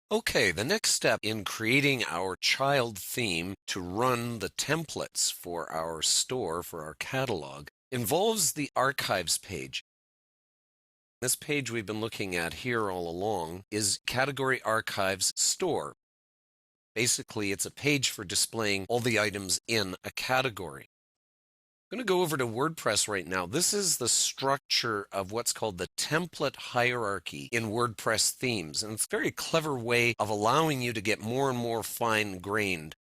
Okay, the next step in creating our child theme to run the templates for our store, for our catalog, involves the archives page. This page we've been looking at here all along is Category Archives Store. Basically, it's a page for displaying all the items in a category. I'm going to go over to WordPress right now. This is the structure of what's called the template hierarchy in WordPress themes, and it's a very clever way of allowing you to get more and more fine-grained.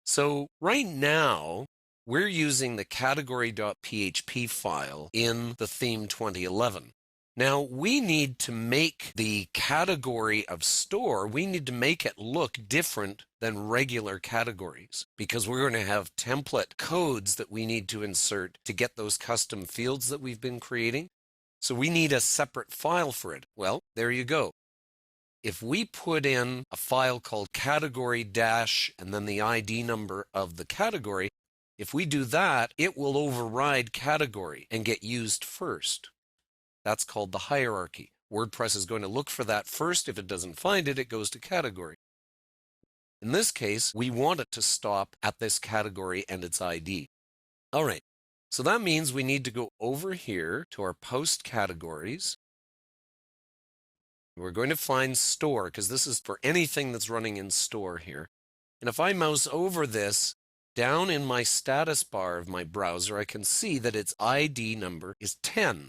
So right now, we're using the category.php file in the theme 2011. Now, we need to make the category of store, we need to make it look different than regular categories because we're going to have template codes that we need to insert to get those custom fields that we've been creating. So we need a separate file for it. Well, there you go. If we put in a file called category dash and then the ID number of the category, if we do that, it will override category and get used first. That's called the hierarchy. WordPress is going to look for that first. If it doesn't find it, it goes to category. In this case, we want it to stop at this category and its ID. All right, so that means we need to go over here to our post categories. We're going to find store because this is for anything that's running in store here. And if I mouse over this, down in my status bar of my browser, I can see that its ID number is 10.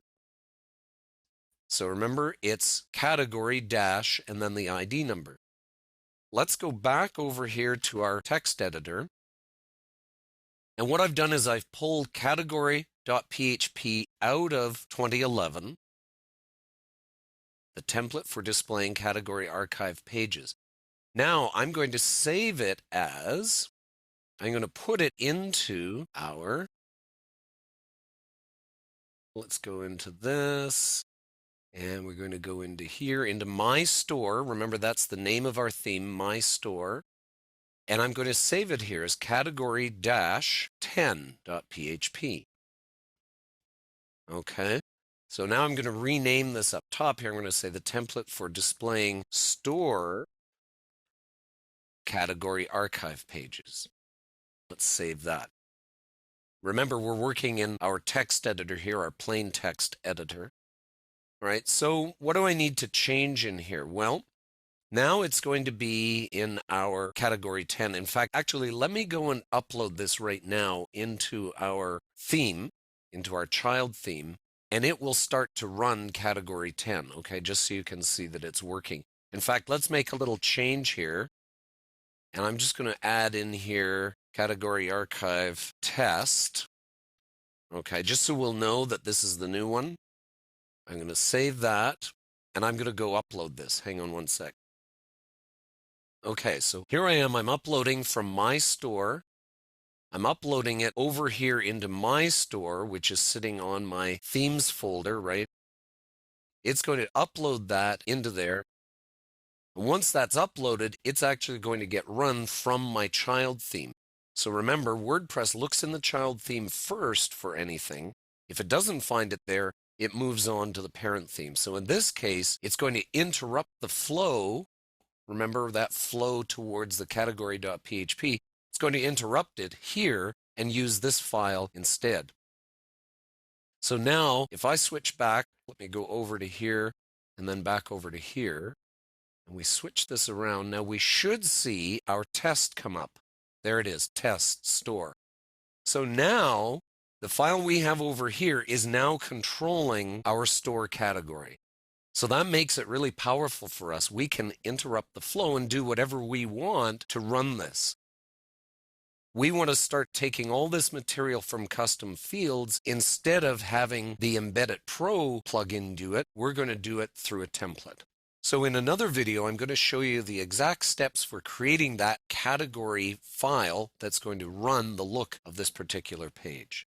So remember, it's category dash and then the ID number. Let's go back over here to our text editor. And what I've done is I've pulled category.php out of 2011, the template for displaying category archive pages. Now I'm going to save it as, I'm going to put it into our, let's go into this. And we're going to go into here, into My Store. Remember, that's the name of our theme, My Store. And I'm going to save it here as category-10.php. Okay, so now I'm going to rename this up top here. I'm going to say the template for displaying store category archive pages. Let's save that. Remember, we're working in our text editor here, our plain text editor. All right, so what do I need to change in here? Well, now it's going to be in our category 10. In fact, actually, let me go and upload this right now into our theme, into our child theme, and it will start to run category 10, okay, just so you can see that it's working. In fact, let's make a little change here, and I'm just going to add in here category archive test, okay, just so we'll know that this is the new one. I'm going to save that, and I'm going to go upload this. Hang on one sec. Okay, so here I am. I'm uploading from My Store. I'm uploading it over here into My Store, which is sitting on my themes folder, right? It's going to upload that into there. And once that's uploaded, it's actually going to get run from my child theme. So remember, WordPress looks in the child theme first for anything. If it doesn't find it there, it moves on to the parent theme. So in this case, it's going to interrupt the flow. Remember that flow towards the category.php. It's going to interrupt it here and use this file instead. So now, if I switch back, let me go over to here and then back over to here, and we switch this around. Now we should see our test come up. There it is, test store. So now, the file we have over here is now controlling our store category. So that makes it really powerful for us. We can interrupt the flow and do whatever we want to run this. We want to start taking all this material from custom fields. Instead of having the Embedded Pro plugin do it, we're going to do it through a template. So in another video, I'm going to show you the exact steps for creating that category file that's going to run the look of this particular page.